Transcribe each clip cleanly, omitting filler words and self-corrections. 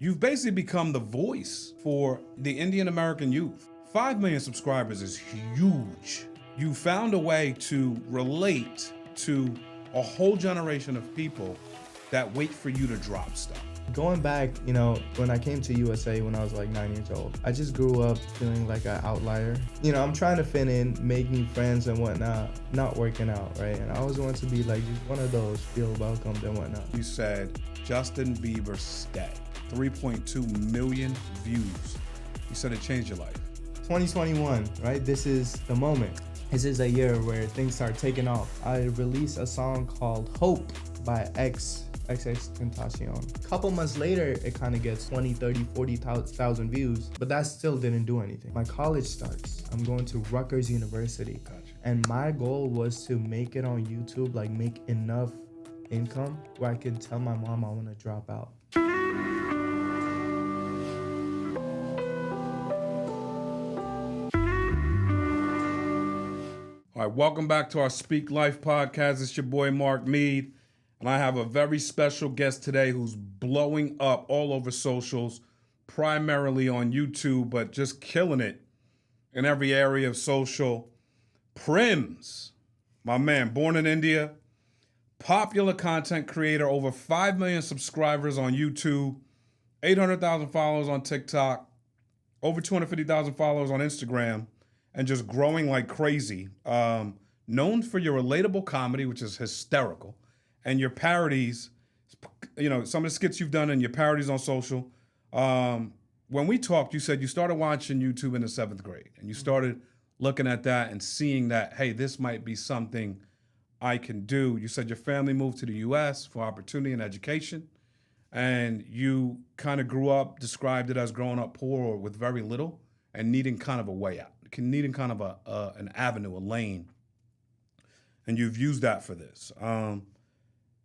You've basically become the voice for the Indian American youth. 5 million subscribers is huge. You found a way to relate to a whole generation of people that wait for you to drop stuff. Going back, when I came to USA when I was like 9 years old, I just grew up feeling like an outlier. I'm trying to fit in, make new friends and whatnot, not working out, right? And I always want to be like just one of those, feel welcomed and whatnot. You said Justin Bieber stay. 3.2 million views. You said it changed your life. 2021, right? This is the moment. This is a year where things start taking off. I released a song called Hope by XXXTentacion. A couple months later, it kind of gets 20, 30, 40,000 views, but that still didn't do anything. My college starts. I'm going to Rutgers University. Gotcha. And my goal was to make it on YouTube, like make enough income where I could tell my mom I want to drop out. All right, welcome back to our Speak Life podcast. It's your boy, Mark Mead. And I have a very special guest today who's blowing up all over socials, primarily on YouTube, but just killing it in every area of social. Primz, my man, born in India, popular content creator, over 5 million subscribers on YouTube, 800,000 followers on TikTok, over 250,000 followers on Instagram, and just growing like crazy. Known for your relatable comedy, which is hysterical, and your parodies, some of the skits you've done and your parodies on social. When we talked, you said you started watching YouTube in the 7th grade, and you started looking at that and seeing that, hey, this might be something I can do. You said your family moved to the US for opportunity and education, and you kind of grew up, described it as growing up poor or with very little and needing kind of a way out, needing kind of an avenue, a lane. And you've used that for this.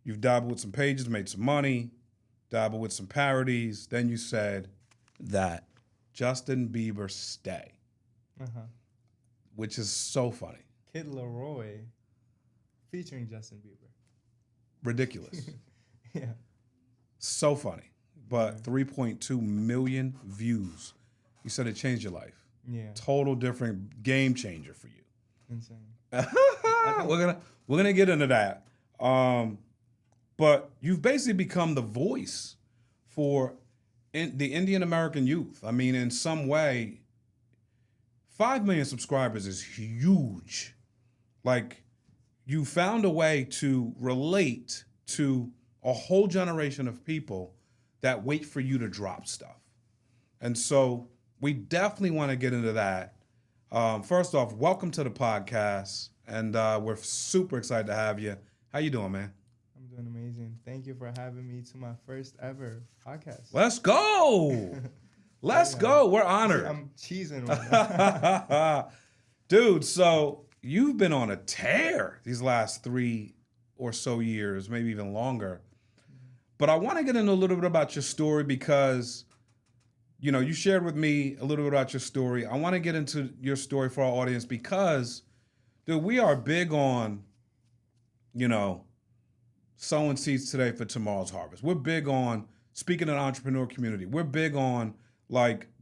You've dabbled with some pages, made some money, dabbled with some parodies. Then you said that Justin Bieber stay, which is so funny. Kid Leroy featuring Justin Bieber. Ridiculous. Yeah. So funny. But 3.2 million views. You said it changed your life. Yeah. Total different game changer for you. Insane. We're gonna get into that. But you've basically become the voice for the Indian American youth. I mean, in some way, 5 million subscribers is huge. Like, you found a way to relate to a whole generation of people that wait for you to drop stuff. And so we definitely want to get into that. First off, welcome to the podcast, and we're super excited to have you. How you doing, man? I'm doing amazing. Thank you for having me to my first ever podcast. Let's go. Let's go. We're honored. I'm cheesing right now. Dude, so you've been on a tear these last 3 or so years, maybe even longer. But I want to get into a little bit about your story because, you shared with me a little bit about your story. I want to get into your story for our audience because, dude, we are big on, sowing seeds today for tomorrow's harvest. We're big on speaking to the entrepreneur community. We're big on,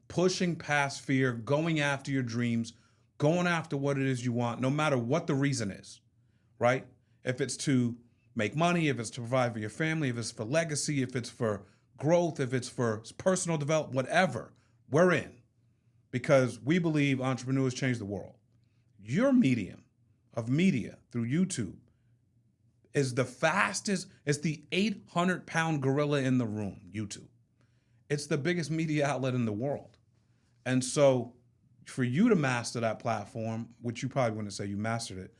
pushing past fear, going after your dreams, going after what it is you want, no matter what the reason is, right? If it's to make money, if it's to provide for your family, if it's for legacy, if it's for growth, if it's for personal development, whatever, we're in. Because we believe entrepreneurs change the world. Your medium of media through YouTube is the fastest, it's the 800-pound gorilla in the room, YouTube. It's the biggest media outlet in the world. And so for you to master that platform, which you probably wouldn't say you mastered it,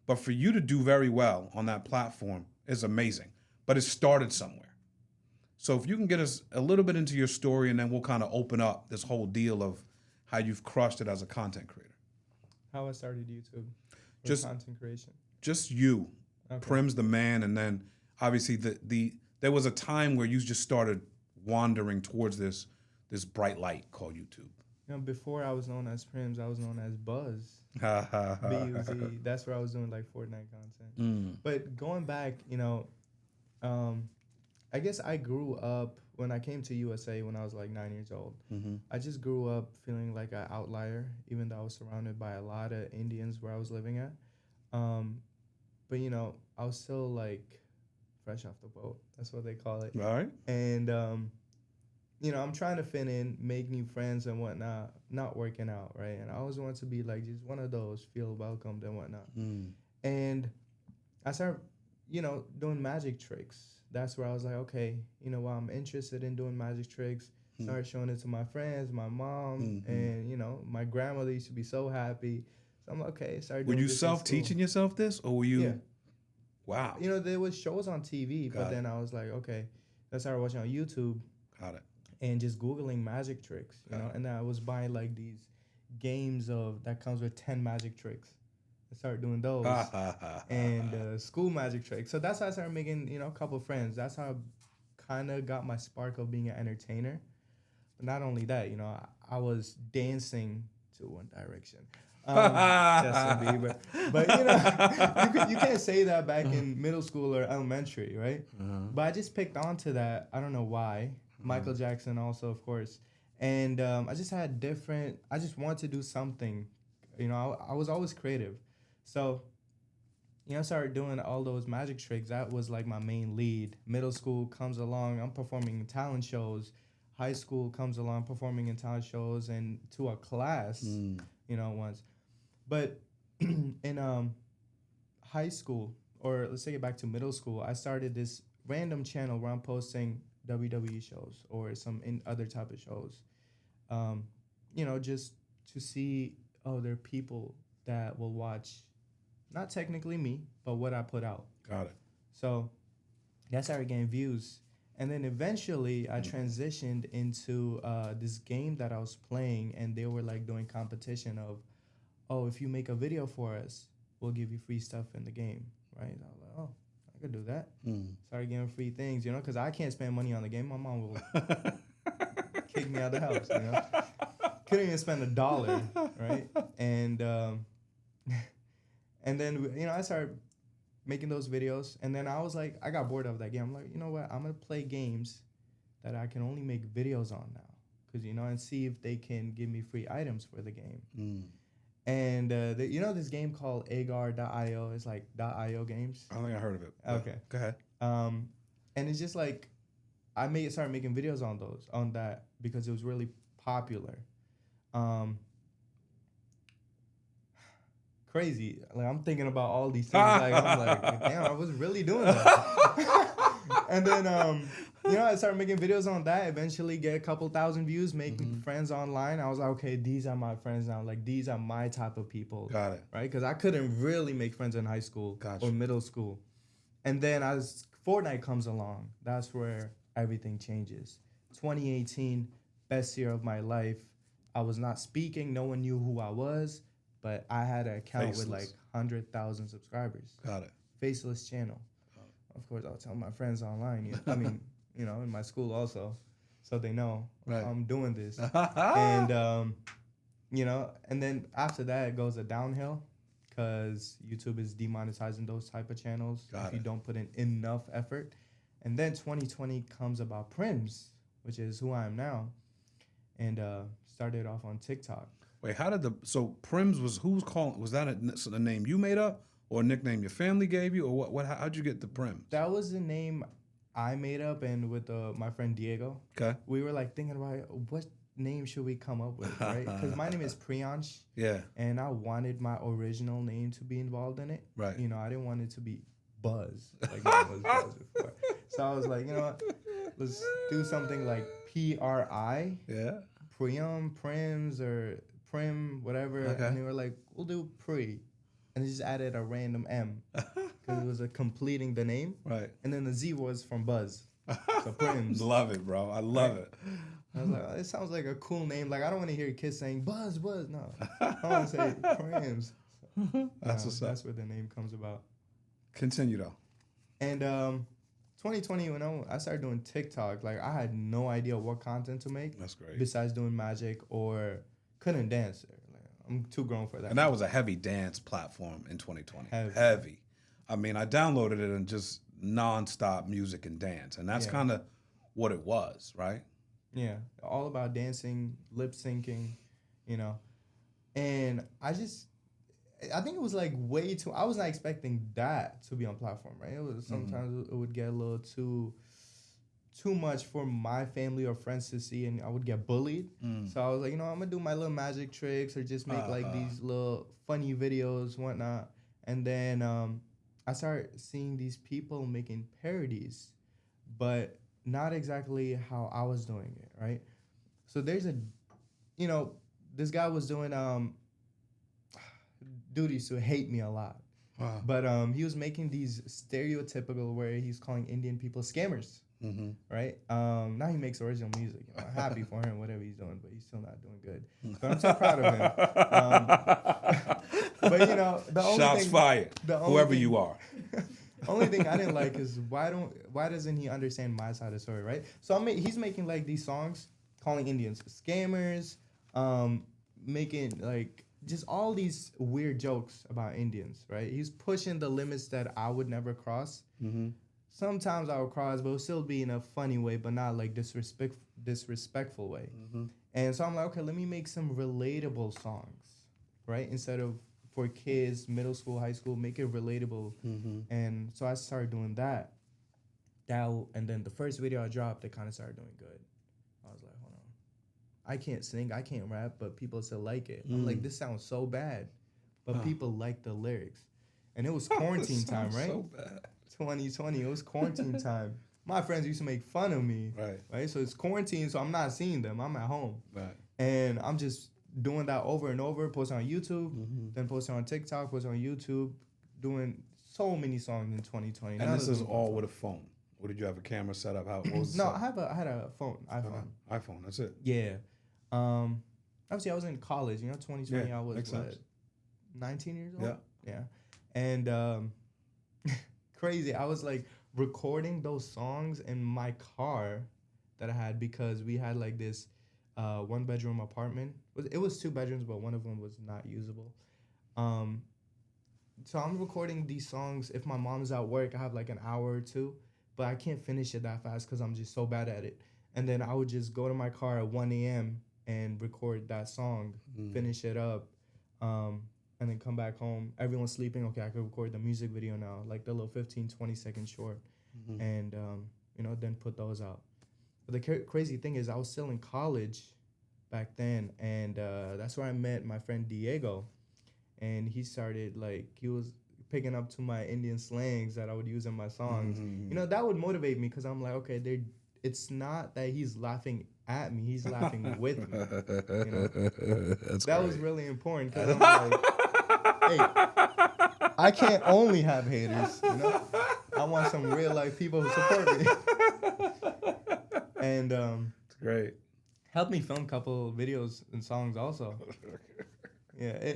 but for you to do very well on that platform is amazing. But it started somewhere. So if you can get us a little bit into your story, and then we'll kind of open up this whole deal of how you've crushed it as a content creator. How I started YouTube. Just content creation. Just you, okay. Primz the man, and then obviously there was a time where you just started wandering towards this bright light called YouTube. Before I was known as Primz, I was known as Buzz. B-U-Z. That's where I was doing Fortnite content. But going back, I guess I grew up when I came to USA when I was like 9 years old, Mm-hmm. I just grew up feeling like an outlier, even though I was surrounded by a lot of Indians where I was living at. Um, but I was still like fresh off the boat. That's what they call it. All right. And I'm trying to fit in, make new friends and whatnot, not working out, right? And I always want to be like just one of those, feel welcomed and whatnot. Mm. And I started, doing magic tricks. That's where I was like, okay, well, I'm interested in doing magic tricks. Started showing it to my friends, my mom, and my grandmother used to be so happy. So I'm like, okay, started. Were doing you this in school. self-teaching yourself this, or were you? Yeah. Wow. There was shows on TV, but then I was like, okay, I started watching on YouTube. Got it. And just Googling magic tricks, and then I was buying like these games that comes with 10 magic tricks. I started doing those and school magic tricks. So that's how I started making, a couple of friends. That's how I kind of got my spark of being an entertainer. But not only that, I was dancing to One Direction. Justin Bieber. But you can't say that back in middle school or elementary, right? But I just picked on to that. I don't know why. Michael Jackson also, of course. And I just wanted to do something. I was always creative. So, I started doing all those magic tricks. That was like my main lead. Middle school comes along, I'm performing in talent shows. High school comes along, performing in talent shows and to a class, once. But in high school, or let's take it back to middle school, I started this random channel where I'm posting WWE shows or some other type of shows, just to see, there are people that will watch, not technically me, but what I put out. Got it. So that's how I gained views. And then eventually I transitioned into this game that I was playing, and they were like doing competition of, if you make a video for us, we'll give you free stuff in the game, right? I was like, I could do that. Started giving free things, because I can't spend money on the game. My mom will kick me out of the house, Couldn't even spend $1, right? And and then, I started making those videos. And then I was like, I got bored of that game. I'm like, you know what? I'm going to play games that I can only make videos on now. Because, and see if they can give me free items for the game. And this game called agar.io. It's like .io games. I don't think I heard of it. Okay. Go ahead. And it's just like I started making videos on that because it was really popular. Crazy. Like I'm thinking about all these things. Like I'm like, damn, I was really doing that. And then I started making videos on that. Eventually get a couple thousand views, make friends online. I was like, okay, these are my friends now. Like these are my type of people. Got it. Right? Because I couldn't really make friends in high school or middle school. And then as Fortnite comes along, that's where everything changes. 2018, best year of my life. I was not speaking. No one knew who I was. But I had an account with like 100,000 subscribers. Got it. Faceless channel. Of course, I'll tell my friends online. I mean, in my school also, so they know I'm doing this. And and then after that, it goes a downhill because YouTube is demonetizing those type of channels if you don't put in enough effort. And then 2020 comes about Primz, which is who I am now, and started off on TikTok. Wait, so Primz was that a name you made up or a nickname your family gave you, or what how'd you get the Primz? That was the name I made up, and with my friend Diego. Okay. We were like thinking about what name should we come up with, right? Because my name is Priyansh. Yeah. And I wanted my original name to be involved in it. Right. I didn't want it to be Buzz, like mine was Buzz before. So I was like, what? Let's do something like PRI. Yeah. Primz, or Prim, whatever. Okay. And they were like, we'll do Pri. And they just added a random M because it was completing the name. Right. And then the Z was from Buzz. So Primz. Love it, bro. I love it. I was like, it sounds like a cool name. Like, I don't want to hear kids saying Buzz. No. I want to say Primz. So, that's where the name comes about. Continue, though. And 2020, when I started doing TikTok, like, I had no idea what content to make. That's great. Besides doing magic or couldn't dance. Like, I'm too grown for that. And that was a heavy dance platform in 2020. Heavy. I mean, I downloaded it and just nonstop music and dance. And that's kind of what it was, right? Yeah, all about dancing, lip syncing, you know. And I think it was like way too. I was not expecting that to be on platform, right? It was sometimes it would get a little too much for my family or friends to see, and I would get bullied. So I was like, I'm gonna do my little magic tricks or just make like these little funny videos, whatnot. And then I started seeing these people making parodies, but not exactly how I was doing it, right? So there's this guy was doing dude used to hate me a lot. Wow. But he was making these stereotypical where he's calling Indian people scammers. Right? Now he makes original music. Happy for him, whatever he's doing, but he's still not doing good. But I'm so proud of him. But the only shots thing, fired. Whoever you are. Only thing I didn't like is why doesn't he understand my side of the story, right? So he's making like these songs calling Indians scammers, making like just all these weird jokes about Indians, right? He's pushing the limits that I would never cross. Sometimes I would cross, but it would still be in a funny way, but not like disrespectful way. And so I'm like, okay, let me make some relatable songs, right? Instead of for kids, middle school, high school, make it relatable. And so I started doing that. And then the first video I dropped, it kind of started doing good. I was like, hold on. I can't sing, I can't rap, but people still like it. I'm like, this sounds so bad, but people like the lyrics. And it was quarantine time, right? So bad. 2020, it was quarantine time. My friends used to make fun of me, right? So it's quarantine, so I'm not seeing them. I'm at home, right? And I'm just doing that over and over, posting on YouTube, then posting on TikTok, posting on YouTube, doing so many songs in 2020. And this is all with a phone. Or did you have a camera set up? How was No, I had a phone, iPhone. iPhone, that's it. Yeah. Obviously I was in college, 2020 I was 19 years old. Yeah. And crazy. I was like recording those songs in my car that I had because we had like this 1-bedroom apartment. It was 2 bedrooms, but one of them was not usable. So I'm recording these songs. If my mom's at work, I have like an hour or two, but I can't finish it that fast because I'm just so bad at it. And then I would just go to my car at 1 a.m. and record that song, finish it up. And then come back home. Everyone's sleeping. Okay, I could record the music video now, like the little 15, 20-second short. And, then put those out. But the crazy thing is I was still in college back then. And that's where I met my friend Diego. And he started, he was picking up to my Indian slangs that I would use in my songs. That would motivate me because I'm like, okay, it's not that he's laughing at me. He's laughing with me. That was really important because I'm like, hey, I can't only have haters, I want some real life people who support me. And it's great. Helped me film a couple videos and songs also. Yeah,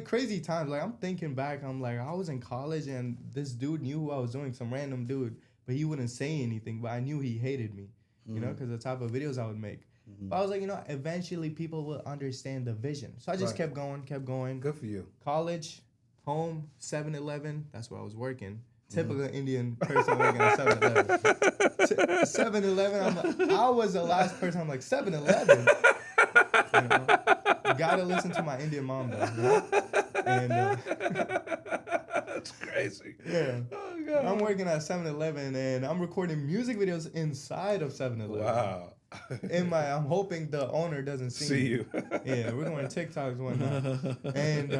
crazy times. Like I'm thinking back, I'm like, I was in college and this dude knew who I was doing, some random dude, but he wouldn't say anything. But I knew he hated me, because the type of videos I would make. But I was like, eventually people will understand the vision. So I just kept going. Good for you. College, home, 7-Eleven. That's where I was working. Typical Indian person working at 7-Eleven. 7-Eleven. I was the last person. I'm like, 7-Eleven? Gotta listen to my Indian mom, though. And that's crazy. Yeah. Oh, God. I'm working at 7-Eleven, and I'm recording music videos inside of 7-Eleven. Wow. I'm hoping the owner doesn't see you. Yeah, we're going TikToks and whatnot. And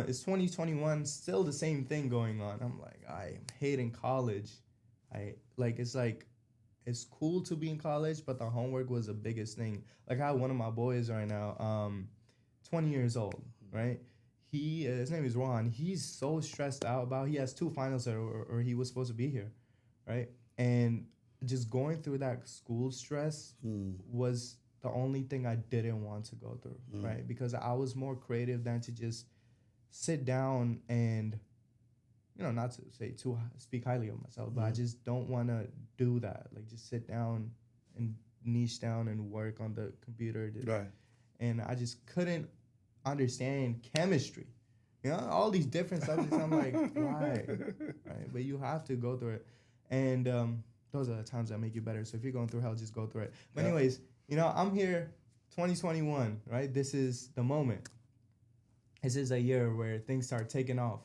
it's 2021, still the same thing going on. I'm like, I am hating college. It's cool to be in college, but the homework was the biggest thing. Like I have one of my boys right now, 20 years old, right? His name is Ron. He's so stressed out he has 2 finals or he was supposed to be here, right? And just going through that school stress was the only thing I didn't want to go through, right? Because I was more creative than to just sit down and, not to speak highly of myself, but I just don't want to do that. Like just sit down and niche down and work on the computer. Right. And I just couldn't understand chemistry. All these different subjects. I'm like, why? Right? But you have to go through it. And those are the times that make you better. So if you're going through hell, just go through it. But anyways, I'm here, 2021, right? This is the moment. This is a year where things start taking off.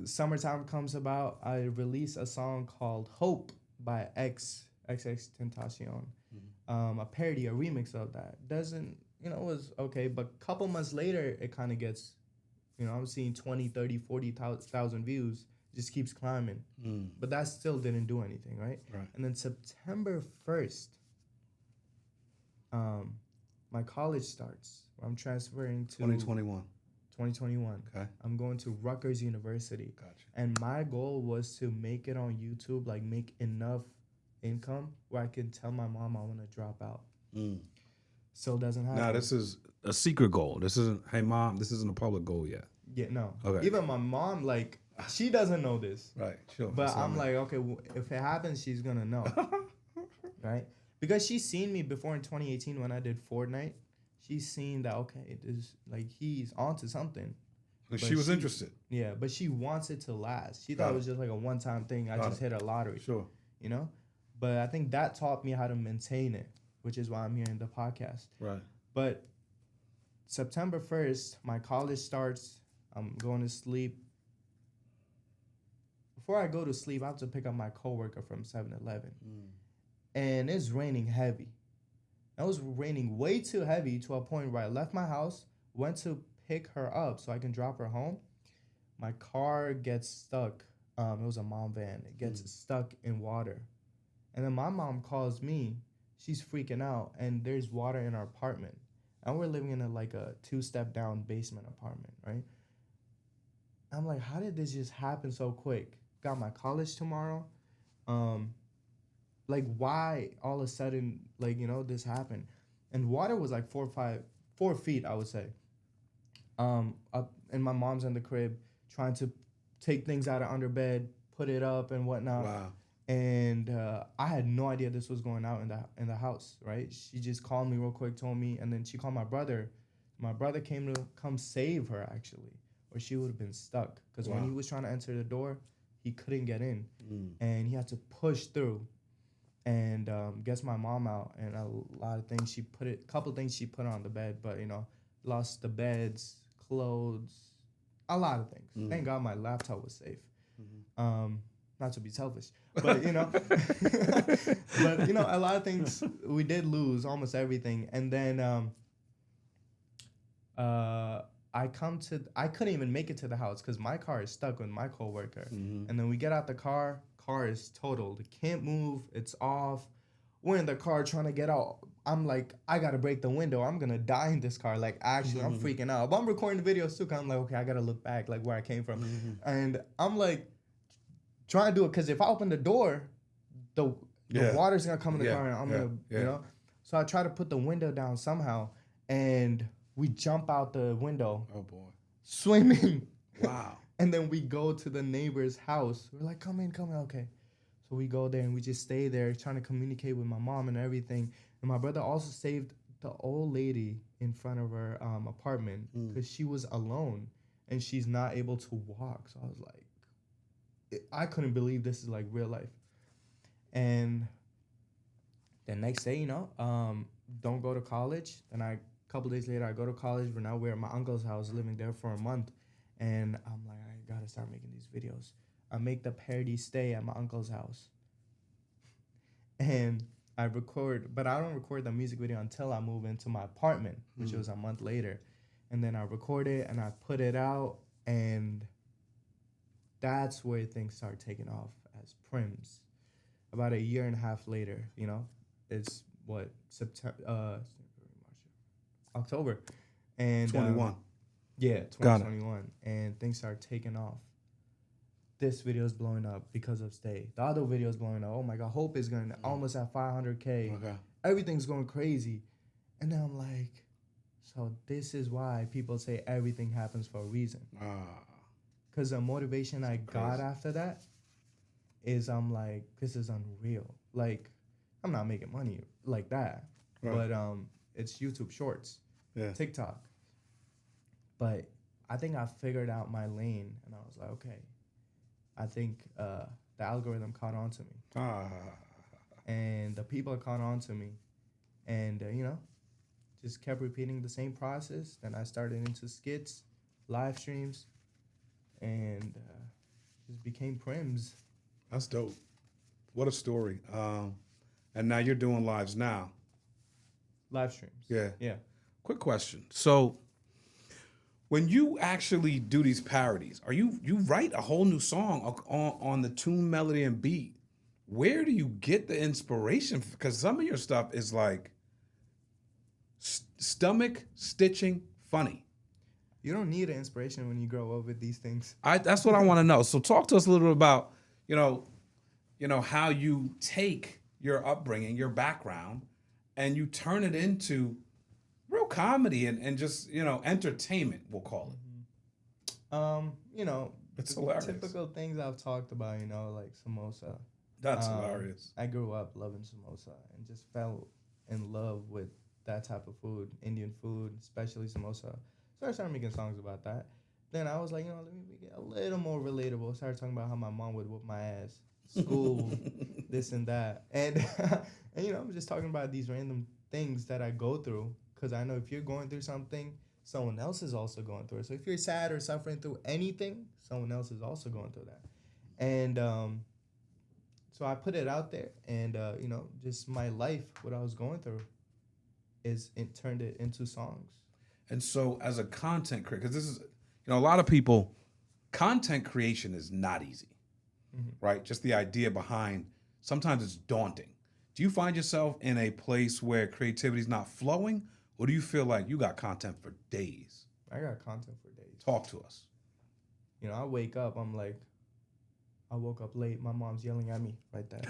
Summertime comes about. I release a song called Hope by XXXTentacion. A parody, a remix of that. It was okay, but a couple months later, it kind of gets, I'm seeing 20, 30, 40,000 views. It just keeps climbing. But that still didn't do anything, right? And then September 1st, my college starts. I'm transferring to 2021. 2021. Okay. I'm going to Rutgers University. Gotcha. And my goal was to make it on YouTube, like make enough income where I can tell my mom I want to drop out. So it doesn't happen. Now, this is a secret goal. This isn't, hey, Mom, this isn't a public goal yet. Yeah, no. Okay. Even my mom, like, she doesn't know this. Right, sure. But I'm like, okay, if it happens, she's going to know. Right? Because she's seen me before in 2018 when I did Fortnite. She's seen that, okay, he's onto something. Like she was interested. Yeah, but she wants it to last. She thought it was just like a one-time thing. I just hit a lottery. Sure. But I think that taught me how to maintain it, which is why I'm here in the podcast. Right. But September 1st, my college starts. I'm going to sleep. Before I go to sleep, I have to pick up my coworker from 7-Eleven. And it's raining heavy. It was raining way too heavy to a point where I left my house, went to pick her up so I can drop her home. My car gets stuck. It was a mom van. It gets stuck in water. And then my mom calls me. She's freaking out, and there's water in our apartment. And we're living in a 2-step down basement apartment, right? I'm like, how did this just happen so quick? Got my college tomorrow. Why all of a sudden, this happened? And water was 4 feet, I would say. Up, and my mom's in the crib trying to take things out of under bed, put it up and whatnot. Wow. And I had no idea this was going out in the house, right? She just called me real quick, told me, and then she called my brother. My brother came to come save her, actually, or she would have been stuck. Because when he was trying to enter the door, he couldn't get in. And he had to push through and gets my mom out. And a couple things she put on the bed, but, lost the beds, clothes, a lot of things. Thank God my laptop was safe. Not to be selfish, but but a lot of things we did lose, almost everything. And then I couldn't even make it to the house because my car is stuck with my coworker. And then we get out the car is totaled. It can't move. It's off. We're in the car trying to get out. I'm like, I gotta break the window. I'm gonna die in this car. Actually, I'm freaking out. But I'm recording the videos too. Cause I'm like, okay, I gotta look back, where I came from. And I'm like, trying to do it because if I open the door, the water's gonna come in the car and I'm gonna, So I try to put the window down somehow, and we jump out the window. Oh boy. Swimming. Wow. And then we go to the neighbor's house. We're like, come in, okay. So we go there and we just stay there trying to communicate with my mom and everything. And my brother also saved the old lady in front of her apartment because she was alone and she's not able to walk. So I was like, I couldn't believe this is real life. And the next day, don't go to college. And a couple days later, I go to college. We're at my uncle's house, living there for a month. And I'm like, I gotta start making these videos. I make the parody stay at my uncle's house. And I record, but I don't record the music video until I move into my apartment, which was a month later. And then I record it and I put it out, and that's where things start taking off as Primz. About a year and a half later, it's October. And 21. Yeah, 2021. And things start taking off. This video is blowing up because of Stay. The other video is blowing up. Oh my God, Hope is going almost at 500K. Okay. Everything's going crazy. And then I'm like, so this is why people say everything happens for a reason. Because the motivation I got after that is I'm like, this is unreal. I'm not making money like that. Right. But it's YouTube Shorts, TikTok. But I think I figured out my lane, and I was like, okay, I think the algorithm caught on to me, Ah, and the people caught on to me, and just kept repeating the same process. Then I started into skits, live streams, and just became Primz. that's dope. What a story. And now you're doing lives now. Live streams. Yeah. Yeah. Quick question. So when you actually do these parodies, you write a whole new song on the tune, melody, and beat. Where do you get the inspiration? Because some of your stuff is like stomach stitching funny. You don't need an inspiration when you grow up with these things. That's what I want to know. So talk to us a little bit about, how you take your upbringing, your background, and you turn it into real comedy and just, entertainment, we'll call it. It's the hilarious. typical things I've talked about, like samosa. That's hilarious. I grew up loving samosa and just fell in love with that type of food, Indian food, especially samosa. So I started making songs about that. Then I was like, let me make it a little more relatable. Started talking about how my mom would whoop my ass, school, this and that. And, I'm just talking about these random things that I go through, because I know if you're going through something, someone else is also going through it. So if you're sad or suffering through anything, someone else is also going through that. And so I put it out there, and, just my life, what I was going through, it turned it into songs. And so as a content creator, because this is, a lot of people, content creation is not easy, right? Just the idea behind, sometimes it's daunting. Do you find yourself in a place where creativity is not flowing, or do you feel like you got content for days? I got content for days. Talk to us. I wake up, I'm like, I woke up late. My mom's yelling at me right there.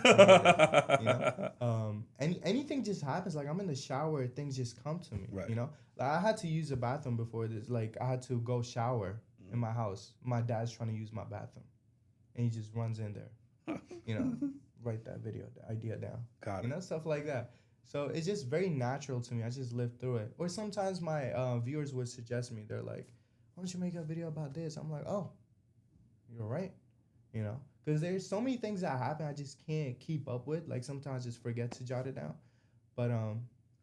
Anything just happens. Like I'm in the shower, things just come to me. Right. Like I had to use the bathroom before this. Like I had to go shower in my house. My dad's trying to use my bathroom, and he just runs in there. Write that idea down. Got it. Stuff like that. So it's just very natural to me. I just live through it. Or sometimes my viewers would suggest me. They're like, "Why don't you make a video about this?" I'm like, "Oh, you're right." Because there's so many things that happen I just can't keep up with. Like sometimes I just forget to jot it down. But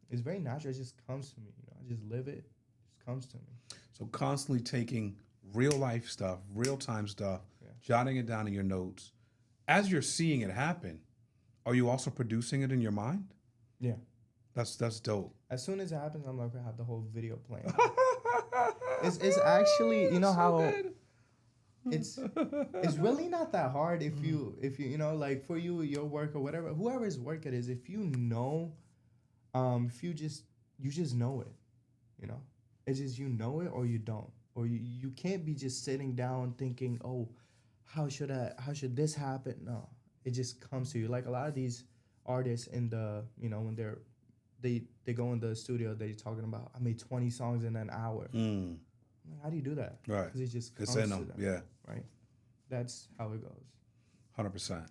it's very natural. It just comes to me. I just live it. It just comes to me. So constantly taking real life stuff, real time stuff, jotting it down in your notes. As you're seeing it happen, are you also producing it in your mind? Yeah. That's dope. As soon as it happens, I'm like, I have the whole video playing. It's actually, how... Good. It's really not that hard if you like for you, your work or whatever, whoever's work it is, if you know, if you just know it, it's just you know it or you don't, or you can't be just sitting down thinking, oh, how should this happen? No, it just comes to you. Like a lot of these artists in the when they go in the studio, they're talking about I made 20 songs in an hour. Like, how do you do that? Right. Because it just comes it's in to them. them. Yeah. Right. That's how it goes. 100%.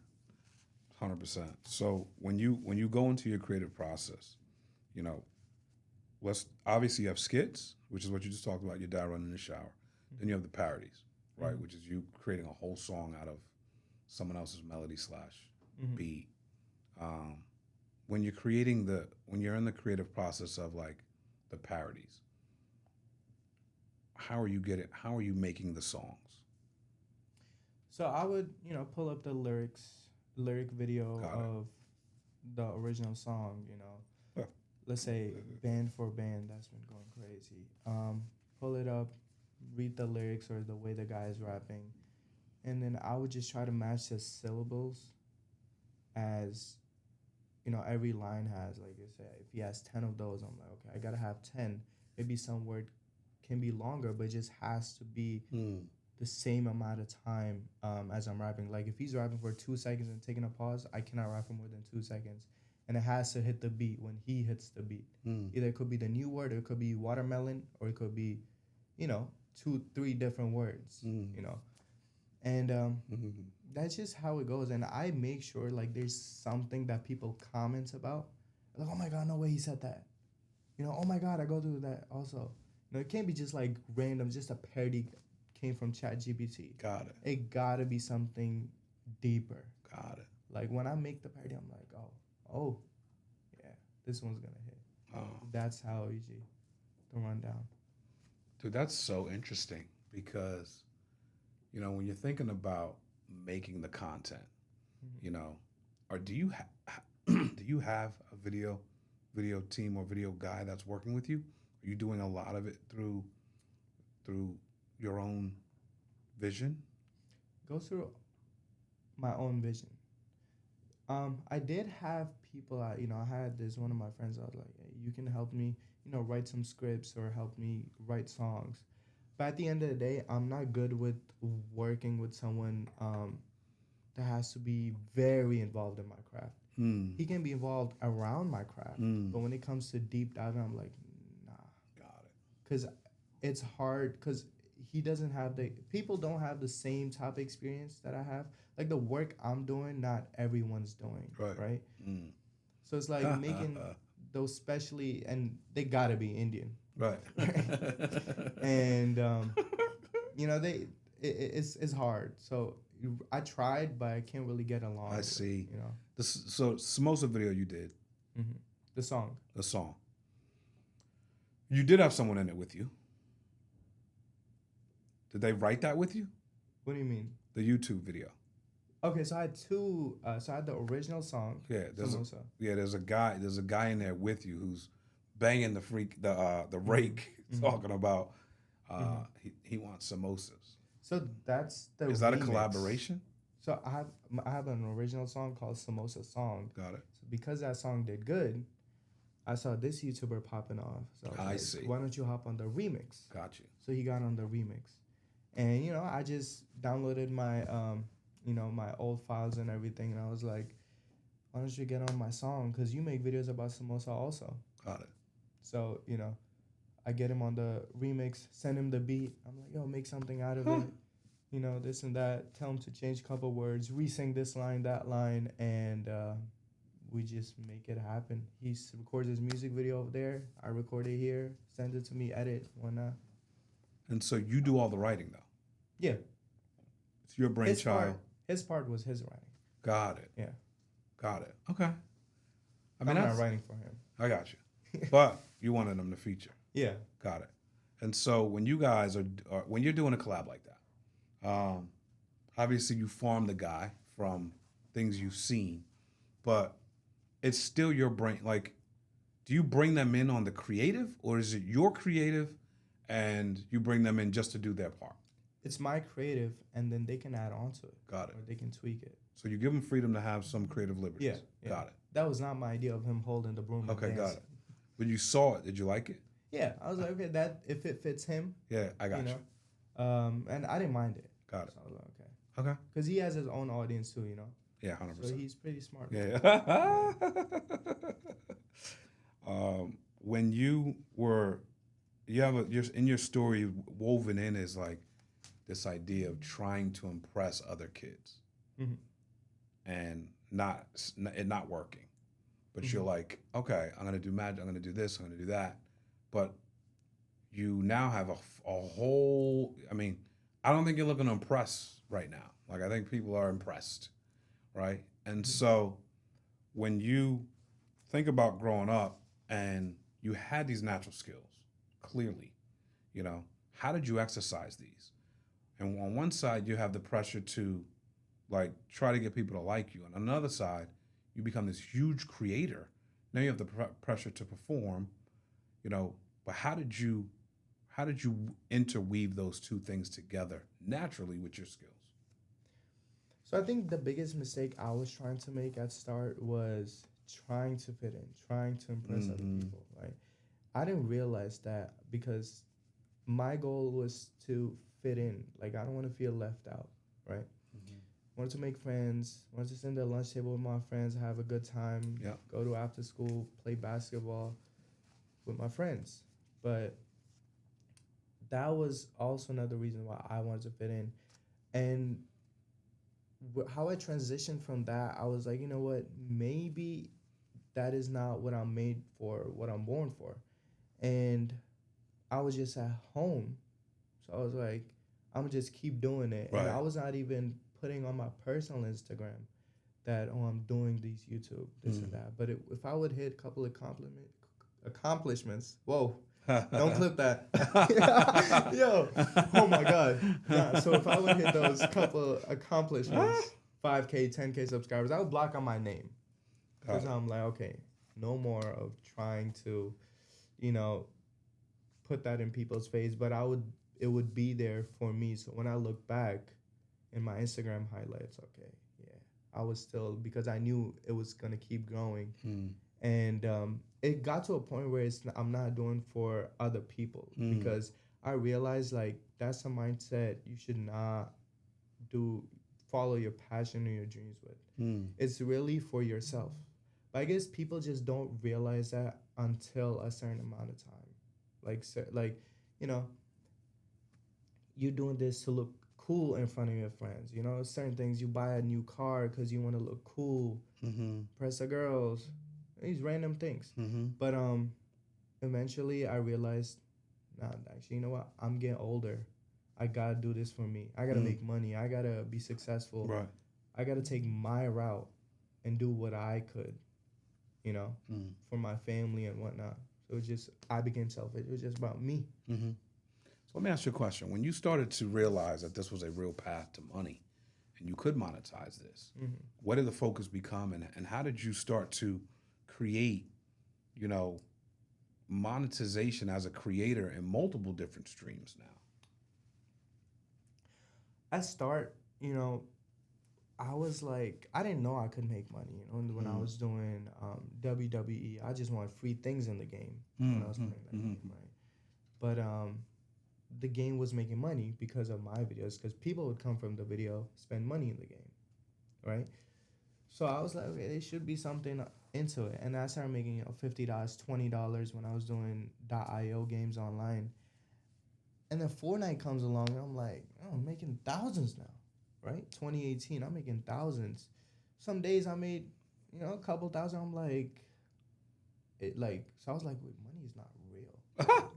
100%. So when you go into your creative process, obviously you have skits, which is what you just talked about, your dad running in the shower. Then you have the parodies, right? Which is you creating a whole song out of someone else's melody / beat. When you're in the creative process of like the parodies, how are you making the songs? So I would, pull up the lyric video of the original song, Let's say band for band, that's been going crazy. Pull it up, read the lyrics or the way the guy is rapping, and then I would just try to match the syllables as, every line has. Like I said, if he has 10 of those, I'm like, okay, I gotta have 10. Maybe some word can be longer, but it just has to be the same amount of time as I'm rapping. Like if he's rapping for 2 seconds and taking a pause, I cannot rap for more than 2 seconds. And it has to hit the beat when he hits the beat. Either it could be the new word, or it could be watermelon, or it could be, 2-3 different words, And that's just how it goes. And I make sure like there's something that people comment about. Like, oh my God, no way he said that. Oh my God, I go through that also. It can't be just like random, just a parody came from ChatGPT. Got it. It gotta be something deeper. Got it. Like when I make the parody, I'm like, oh, yeah, this one's gonna hit. Oh. That's how easy the rundown. Dude, that's so interesting because, you know, when you're thinking about making the content, you know, or do you do you have a video team or video guy that's working with you? Are you doing a lot of it through your own vision? Go through my own vision. I did have people. I had this one of my friends. I was like, hey, you can help me, write some scripts or help me write songs. But at the end of the day, I'm not good with working with someone that has to be very involved in my craft. He can be involved around my craft, but when it comes to deep diving, I'm like, nah. Got it. Because it's hard, because people don't have the same type of experience that I have. Like the work I'm doing, not everyone's doing, right? So it's like making those specially, and they gotta be Indian. Right. And, it's hard. So I tried, but I can't really get along. I see. So Samosa video you did. The song. You did have someone in it with you. Did they write that with you? What do you mean? The YouTube video. Okay, so I had two. So I had the original song. Yeah, Samosa. There's a guy in there with you who's banging the rake, talking about he wants samosas. So that's the. Is that remix. a collaboration? So I have an original song called Samosa Song. Got it. So because that song did good, I saw this YouTuber popping off. So I was like, see. Why don't you hop on the remix? Got you. So he got on the remix, and I just downloaded my my old files and everything, and I was like, why don't you get on my song? Because you make videos about samosa also. Got it. So I get him on the remix, send him the beat. I'm like, yo, make something out of it. This and that. Tell him to change a couple words, re-sing this line, that line, and we just make it happen. He records his music video over there. I record it here, send it to me, edit, whatnot. And so you do all the writing, though? Yeah. It's your brainchild. His part was his writing. Got it. Yeah. Got it. Okay. I'm not writing for him. I got you. But you wanted him to feature. Yeah. Got it. And so when you guys when you're doing a collab like that, obviously you farm the guy from things you've seen, but it's still your brain. Like, do you bring them in on the creative, or is it your creative and you bring them in just to do their part? It's my creative, and then they can add on to it. Got it. Or they can tweak it. So you give them freedom to have some creative liberties. Yeah. Got it. That was not my idea of him holding the broom. Okay, and got dancing. it. When you saw it, did you like it? Yeah, I was like, okay, that if it fits him. Yeah, I got you. And I didn't mind it. Got it. So I was like, okay. Okay. Because he has his own audience too, Yeah, 100%. So he's pretty smart. Yeah. When you have in your story woven in is like this idea of trying to impress other kids, and not working, but you're like, okay, I'm gonna do magic, I'm gonna do this, I'm gonna do that, but you now have a whole. I mean, I don't think you're looking to impress right now. Like, I think people are impressed, right? And so when you think about growing up and you had these natural skills, clearly, how did you exercise these? And on one side, you have the pressure to like try to get people to like you. And on another side, you become this huge creator. Now you have the pressure to perform, but how did you interweave those two things together naturally with your skills? So I think the biggest mistake I was trying to make at start was trying to fit in, trying to impress other people, right? I didn't realize that because my goal was to fit in. Like, I don't want to feel left out, right? Wanted to make friends, wanted to sit at the lunch table with my friends, have a good time, go to after school, play basketball with my friends. But that was also another reason why I wanted to fit in. And how I transitioned from that, I was like, you know what, maybe that is not what I'm made for, what I'm born for. And I was just at home. So I was like, I'm gonna just keep doing it. Right. And I was not even putting on my personal Instagram that I'm doing these YouTube, this and that. But if I would hit a couple of accomplishments, whoa, don't clip that. Yo, oh my God. Yeah, so if I would hit those couple accomplishments, 5K, 10K subscribers, I would block on my name. Because I'm like, okay, no more of trying to, put that in people's face. But it would be there for me. So when I look back in my Instagram highlights, okay, yeah, I was still, because I knew it was going to keep growing. And it got to a point where I'm not doing for other people because I realized like that's a mindset you should not follow your passion or your dreams with. It's really for yourself. But I guess people just don't realize that until a certain amount of time. You're doing this to look cool in front of your friends. Certain things, you buy a new car because you want to look cool, press the girls, these random things. But eventually I realized, nah, actually, you know what? I'm getting older. I got to do this for me. I got to make money. I got to be successful. Right. I got to take my route and do what I could, for my family and whatnot. So I became selfish. It was just about me. So let me ask you a question. When you started to realize that this was a real path to money and you could monetize this, what did the focus become and how did you start to create, monetization as a creator in multiple different streams now? I was like, I didn't know I could make money, when I was doing WWE. I just wanted free things in the game when I was playing that game, right? But the game was making money because of my videos, because people would come from the video, spend money in the game, right? So I was like, okay, there should be something into it. And I started making, $50, $20 when I was doing .io games online. And then Fortnite comes along, and I'm like, oh, I'm making thousands now, right? 2018, I'm making thousands. Some days I made, a couple thousand. I'm like, so I was like, wait, money is not real.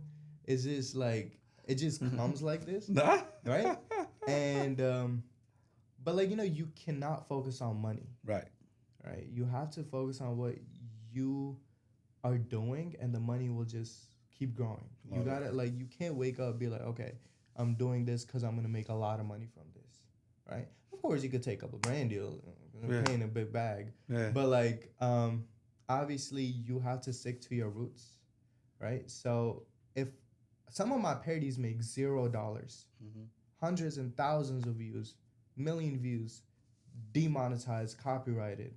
Is this like, it just comes like this, right? And, but you cannot focus on money. Right. You have to focus on what you are doing, and the money will just keep growing. You gotta, you can't wake up and be like, okay, I'm doing this because I'm gonna make a lot of money from this, right? Of course, you could take up a brand deal, paying a big bag, but obviously you have to stick to your roots, right? So if some of my parodies make $0, hundreds and thousands of views, million views, demonetized, copyrighted,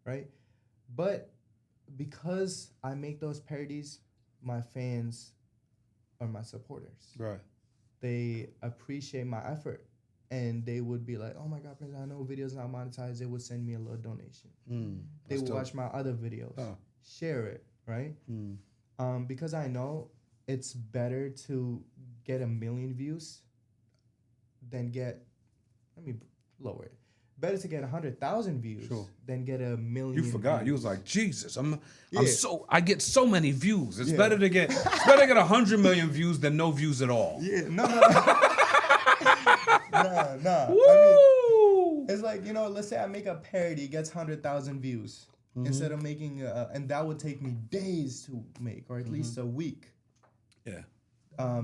right? But because I make those parodies, my fans are my supporters. Right. They appreciate my effort, and they would be like, oh my God, Prince, I know videos not monetized. They would send me a little donation. They would watch my other videos, share it, right? Because I know it's better to get 1 million views than let me lower it. Better to get 100,000 views than get 1 million. You forgot. Views. You was like, Jesus, I get so many views. It's better to get 100 million views than no views at all. Yeah, no. Nah. Woo! It's like, let's say I make a parody, gets 100,000 views instead of making, and that would take me days to make, or at least a week. Yeah.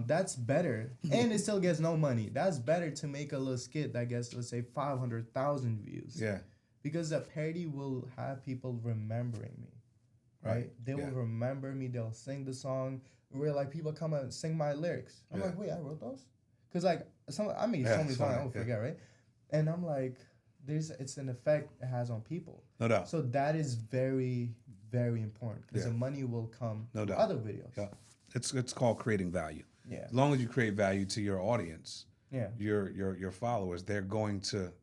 That's better, and it still gets no money. That's better to make a little skit that gets, let's say, 500,000 views. Yeah. Because the parody will have people remembering me, right? They will remember me. They'll sing the song. Where people come and sing my lyrics. I'm like, wait, I wrote those? Because I made so many songs I don't forget, right? And I'm like, it's an effect it has on people. No doubt. So that is very, very important because the money will come from other videos. Yeah. It's called creating value. Yeah. As long as you create value to your audience, yeah, your followers, they're going to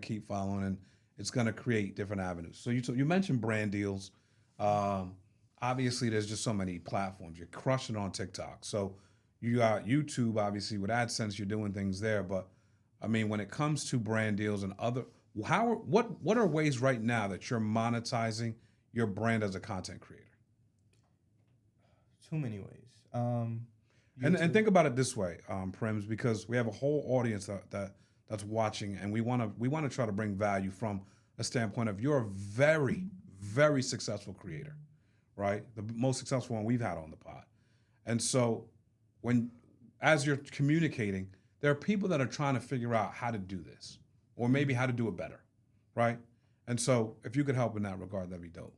keep following, and it's going to create different avenues. So you mentioned brand deals. Obviously, there's just so many platforms. You're crushing on TikTok. So you got YouTube, obviously with AdSense, you're doing things there. But I mean, when it comes to brand deals and what are ways right now that you're monetizing your brand as a content creator? Too many ways. And think about it this way, Prims, because we have a whole audience that's watching, and we want to try to bring value from a standpoint of you're a very, very successful creator, right? The most successful one we've had on the pod. And so as you're communicating, there are people that are trying to figure out how to do this, or maybe how to do it better, right? And so if you could help in that regard, that'd be dope.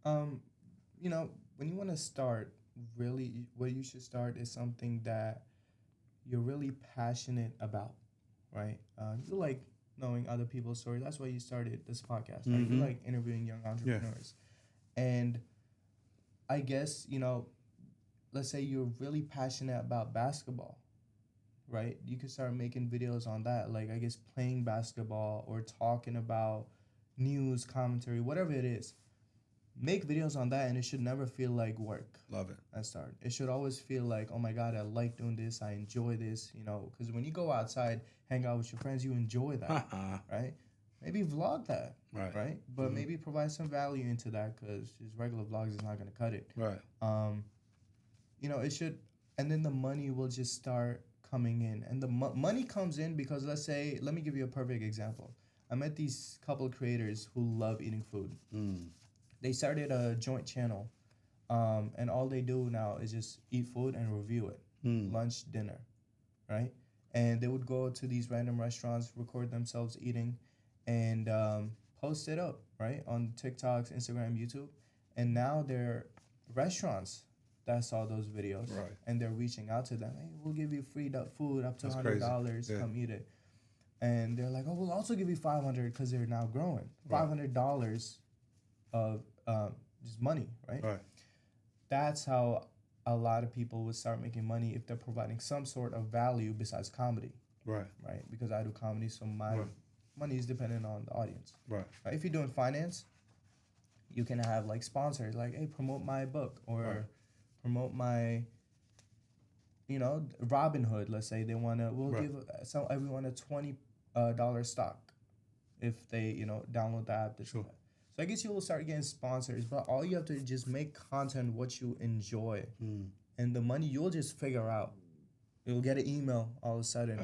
You know, when you want to start, really, where you should start is something that you're really passionate about, right? You like knowing other people's stories. That's why you started this podcast, right? You like interviewing young entrepreneurs. Yeah. And I guess, you know, let's say you're really passionate about basketball, right? You could start making videos on that, like, I guess, playing basketball or talking about news, commentary, whatever it is. Make videos on that, and it should never feel like work. Love it. At start. It should always feel like, oh my God, I like doing this. I enjoy this, you know, because when you go outside, hang out with your friends, you enjoy that, right? Maybe vlog that, right? But maybe provide some value into that, because just regular vlogs is not going to cut it. Right. You know, it should, and then the money will just start coming in. And the money comes in because, let's say, let me give you a perfect example. I met these couple creators who love eating food. They started a joint channel, and all they do now is just eat food and review it, lunch, dinner, right? And they would go to these random restaurants, record themselves eating, and post it up, right, on TikToks, Instagram, YouTube. And now they're restaurants that saw those videos, right, and they're reaching out to them. Hey, we'll give you free food up to $100. Yeah. Come eat it. And they're like, oh, we'll also give you $500 because they're now growing. Right. $500 of just money, right? Right. That's how a lot of people would start making money if they're providing some sort of value besides comedy. Right. Right. Because I do comedy, so my money is dependent on the audience. Right. If you're doing finance, you can have like sponsors, like, hey, promote my book, or promote my, you know, Robinhood. Let's say they want to, we'll give everyone a $20 stock if they, you know, download the app. Sure. So I guess you will start getting sponsors, but all you have to just make content what you enjoy. And the money you'll just figure out. You'll get an email all of a sudden.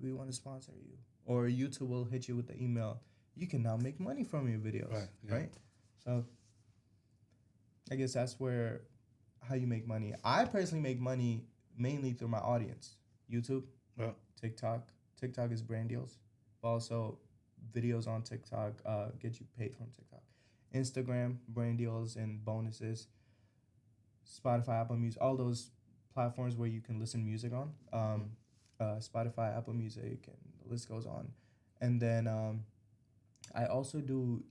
We want to sponsor you. Or YouTube will hit you with the email. You can now make money from your videos, right? So I guess that's how you make money. I personally make money mainly through my audience. YouTube, TikTok. TikTok is brand deals, but also videos on TikTok get you paid from TikTok. Instagram, brand deals and bonuses. Spotify, Apple Music, all those platforms where you can listen to music on. Spotify, Apple Music, and the list goes on. And then I also do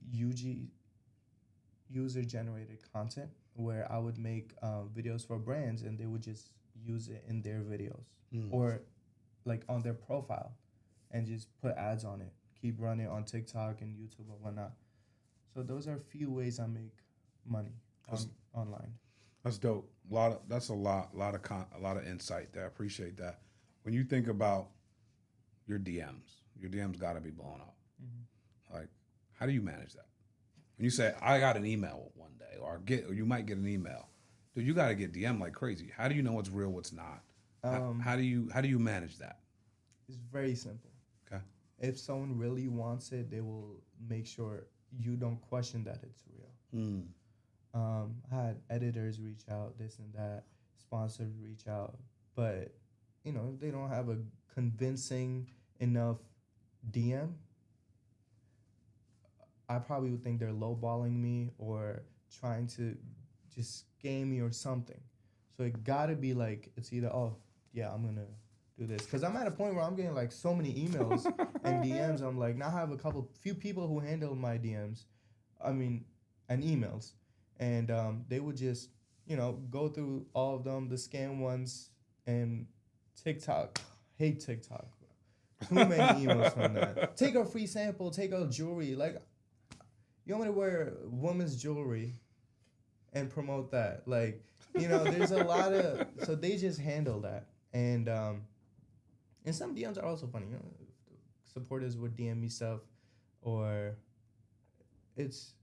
user-generated content where I would make videos for brands, and they would just use it in their videos or like on their profile, and just put ads on it. Keep running on TikTok and YouTube and whatnot. So those are a few ways I make money online. That's dope. That's a lot of insight there. I appreciate that. When you think about your DMs got to be blown up. Like, how do you manage that? When you say, I got an email one day, or you might get an email, dude, you got to get DM like crazy. How do you know what's real, what's not? How do you manage that? It's very simple. Okay. If someone really wants it, they will make sure you don't question that it's real. I had editors reach out, this and that, sponsors reach out, but you know, if they don't have a convincing enough DM, I probably would think they're lowballing me or trying to just scam me or something. So it gotta be like, it's either, oh yeah, I'm gonna do this, because I'm at a point where I'm getting like so many emails and DMs. I'm like, now I have few people who handle my DMs, and emails, and they would just, you know, go through all of them, the scam ones, and TikTok. Hate TikTok. Too many emails from that. Take a free sample. Take a jewelry. Like, you want me to wear women's jewelry and promote that? Like, you know, there's a lot of, so they just handle that. And some DMs are also funny. You know, supporters would DM me stuff, or it's,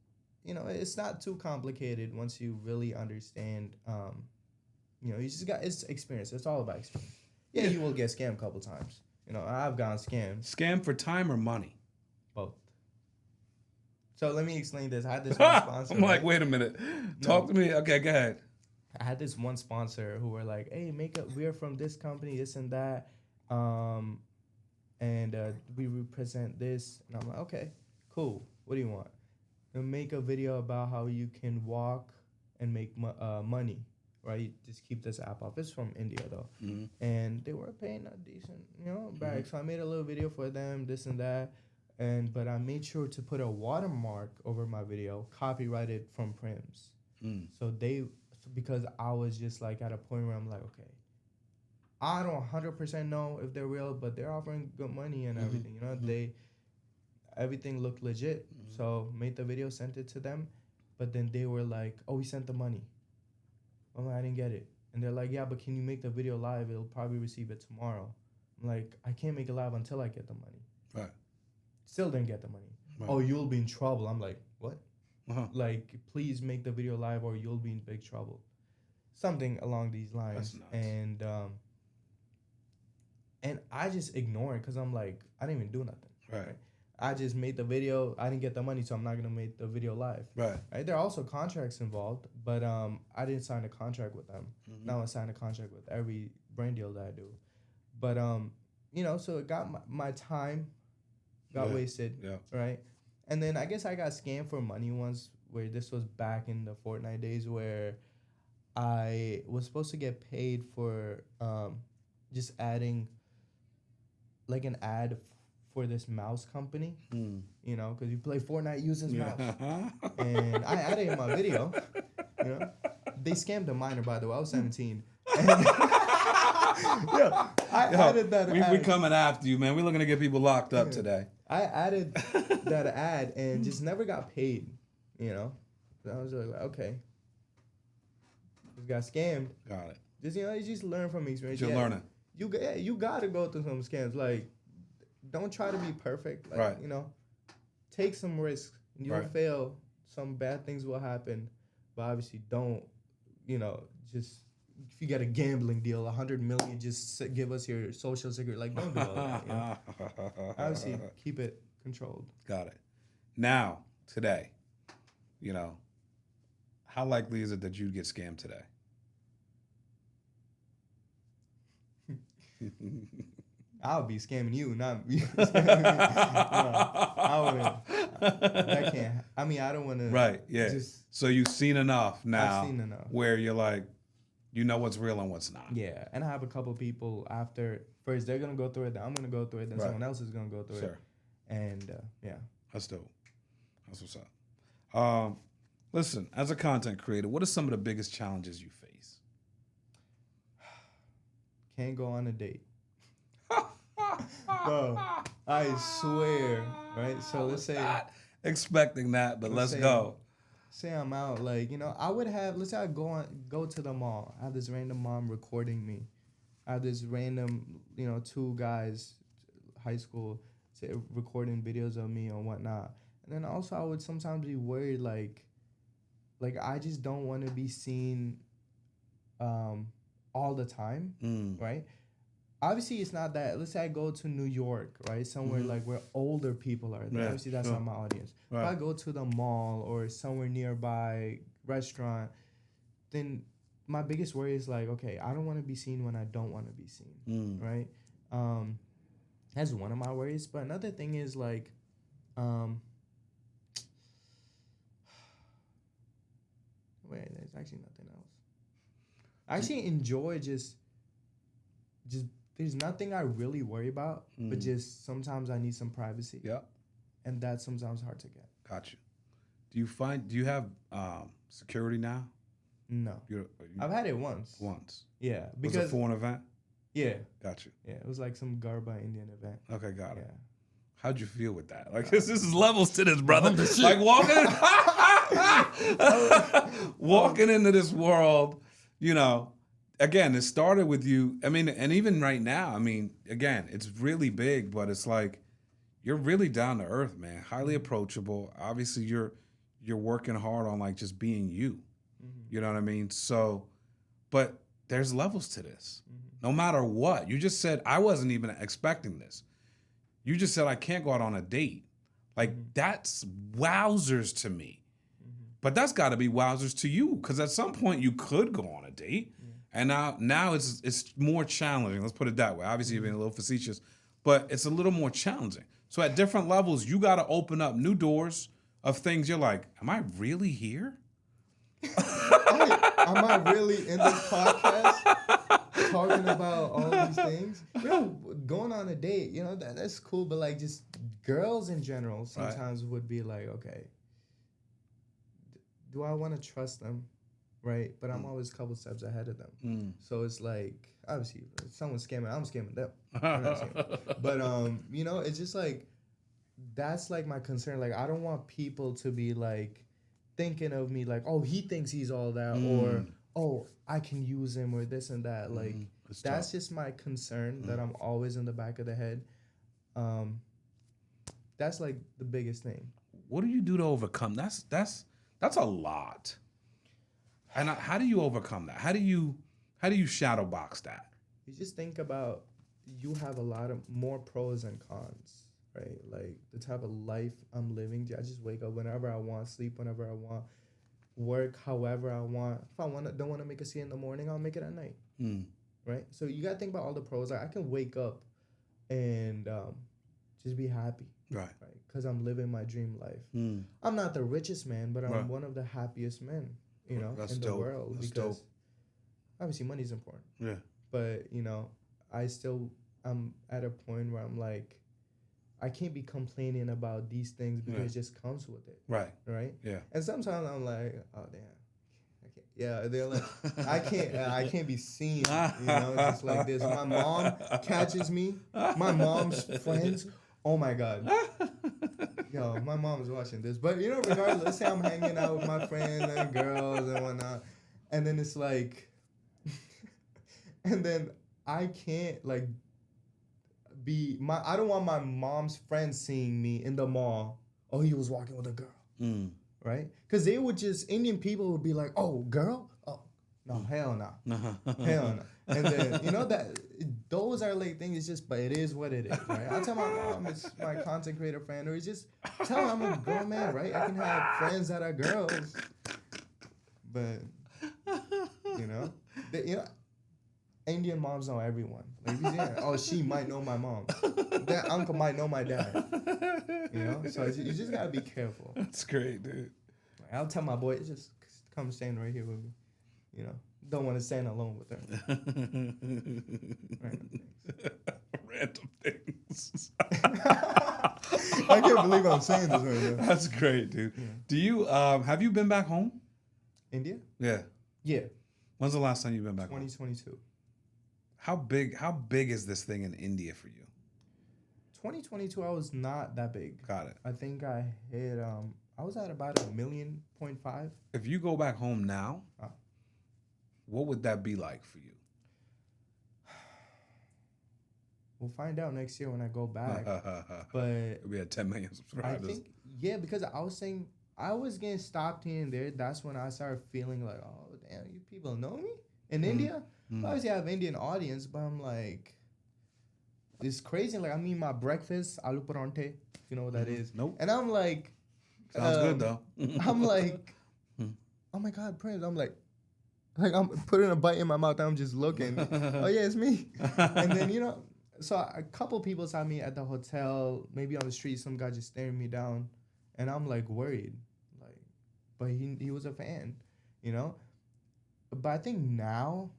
you know, it's not too complicated once you really understand, You just got it's experience. It's all about experience. Yeah, you will get scammed a couple times. I've gotten scammed. Scam for time or money? Both. So let me explain this. I had this one sponsor. I'm like, wait a minute. Talk to me. Okay, go ahead. I had this one sponsor who were like, hey, we're from this company, this and that. And we represent this. And I'm like, okay, cool. What do you want? And make a video about how you can walk and make money, right? Just keep this app off. It's from India, though. Mm-hmm. And they were paying a decent, back. Mm-hmm. So I made a little video for them, this and that. But I made sure to put a watermark over my video, copyrighted from Primz. Mm. Because I was just like at a point where I'm like, okay, I don't 100% know if they're real, but they're offering good money and everything. Mm-hmm. Everything looked legit. Mm-hmm. So made the video, sent it to them, but then they were like, oh, we sent the money. I'm like, I didn't get it. And they're like, yeah, but can you make the video live? It'll probably receive it tomorrow. I'm like, I can't make it live until I get the money. Right. Still didn't get the money. Right. Oh, you'll be in trouble. I'm like, what? Uh-huh. Like, please make the video live or you'll be in big trouble. Something along these lines. That's nuts. And I just ignore it because I'm like, I didn't even do nothing. Right. I just made the video. I didn't get the money, so I'm not going to make the video live. Right. There are also contracts involved, but I didn't sign a contract with them. Mm-hmm. Now I sign a contract with every brand deal that I do. But, so it got my time got wasted, right? And then I guess I got scammed for money once, where this was back in the Fortnite days, where I was supposed to get paid for just adding like an ad for this mouse company, because you play Fortnite, use this mouse. And I added it in my video, They scammed a minor, by the way. I was 17. And I added that ad. We coming after you, man. We're looking to get people locked up today. I added that ad and just never got paid, So I was like, okay. Just got scammed. Got it. Just, you just learn from experience. You're learning. You got to go through some scams. Like, don't try to be perfect. Like, right. Take some risks. You'll fail. Some bad things will happen. But obviously don't, just, if you get a gambling deal, $100 million, just give us your social security. Like, don't do all that. Obviously, keep it controlled. Got it. Now, today, how likely is it that you'd get scammed today? I'll be scamming you, not you scamming me. I wouldn't. That can't. I mean, I don't want to. Right. Yeah. So you've seen enough now. I've seen enough where you're like, what's real and what's not. Yeah, and I have a couple people after. First, they're gonna go through it. Then I'm gonna go through it. Then someone else is gonna go through it. And yeah. That's dope. That's what's up. Listen, as a content creator, what are some of the biggest challenges you face? Can't go on a date. Bro, I swear, right? So let's say, not expecting that, but let's go. Say I'm out, like, I would have. Let's say I go to the mall. I have this random mom recording me. I have this random, two guys, high school, recording videos of me and whatnot. And then also I would sometimes be worried, like I just don't want to be seen, all the time, right? Obviously, it's not that. Let's say I go to New York, right? Somewhere like where older people are. Yeah, obviously, that's not my audience. Right. If I go to the mall or somewhere nearby restaurant, then my biggest worry is like, okay, I don't want to be seen when I don't want to be seen, right? That's one of my worries. But another thing is like, wait, there's actually nothing else. I actually enjoy just. There's nothing I really worry about, but just sometimes I need some privacy. Yeah. And that's sometimes hard to get. Got you. Do you have security now? No. I've had it once. Yeah. Was it for an event? Yeah. Got you. Yeah, it was like some Garba Indian event. Okay, got it. How'd you feel with that? Like, this is levels to this, brother. Like, walking into this world, again, it started with you. I mean, and even right now, again, it's really big, but it's like you're really down to earth, man. Highly approachable. Obviously, you're working hard on like just being you. Mm-hmm. You know what I mean? So, but there's levels to this. No matter what. You just said, I wasn't even expecting this. You just said, I can't go out on a date. Like, that's wowzers to me. But that's got to be wowzers to you, because at some point you could go on a date, and now it's more challenging. Let's put it that way. Obviously, you're being a little facetious, but it's a little more challenging. So at different levels, you got to open up new doors of things you're like, am I really here? Am I really in this podcast talking about all these things? Going on a date, that's cool, but like just girls in general sometimes would be like, okay, do I want to trust them? Right? But I'm always a couple steps ahead of them. So it's like, obviously, if someone's scamming, I'm scamming them. I'm not scamming. But, it's just like, that's like my concern. Like, I don't want people to be like thinking of me like, oh, he thinks he's all that, or, oh, I can use him, or this and that. Like, that's just my concern that I'm always in the back of the head. That's like the biggest thing. What do you do to overcome? That's a lot. And how do you overcome that? How do you shadow box that? You just think about, you have a lot of more pros and cons, right? Like the type of life I'm living. I just wake up whenever I want, sleep whenever I want, work however I want. If I don't want to make a scene in the morning, I'll make it at night, right? So you gotta think about all the pros. Like I can wake up and just be happy, right? Because I'm living my dream life. I'm not the richest man, but I'm one of the happiest men, in the world. That's because obviously money's important. Yeah. But I'm at a point where I'm like, I can't be complaining about these things because it just comes with it. Right. Right. Yeah. And sometimes I'm like, oh damn, I can't. Yeah. They're like, I can't be seen. Just like this. My mom catches me. My mom's friends. Oh my God. Yo, my mom's watching this. But regardless, let's say I'm hanging out with my friends and girls and whatnot, and then it's like, and then I can't like I don't want my mom's friends seeing me in the mall. Oh, he was walking with a girl, right? Because Indian people would be like, oh, girl? Oh, no, hell no. Hell no. And then, that those are like things, but it is what it is, right? I tell my mom it's my content creator friend, or just tell her I'm a grown man, right? I can have friends that are girls. But, Indian moms know everyone. Like, she might know my mom. That uncle might know my dad. So you just gotta be careful. That's great, dude. I'll tell my boy, just come stand right here with me. Don't want to stand alone with her. Random things. I can't believe I'm saying this right now. That's great, dude. Yeah. Do you have you been back home? India? Yeah. Yeah. When's the last time you've been back 2022. home? 2022. How big is this thing in India for you? 2022, I was not that big. Got it. I think I hit I was at about 1.5 million. If you go back home now, what would that be like for you? We'll find out next year when I go back. But we had 10 million subscribers. I think, because I was saying I was getting stopped here and there. That's when I started feeling like, oh damn, you people know me in India. Obviously, I have Indian audience, but I'm like, it's crazy. Like, I mean, my breakfast, aloo parathe, you know what that is? Nope. And I'm like, sounds good though. I'm like, oh my God, Primz. I'm like I'm putting a bite in my mouth. And I'm just looking. Oh yeah, it's me. And then so a couple people saw me at the hotel, maybe on the street. Some guy just staring me down, and I'm like worried, like, but he was a fan, But I think now,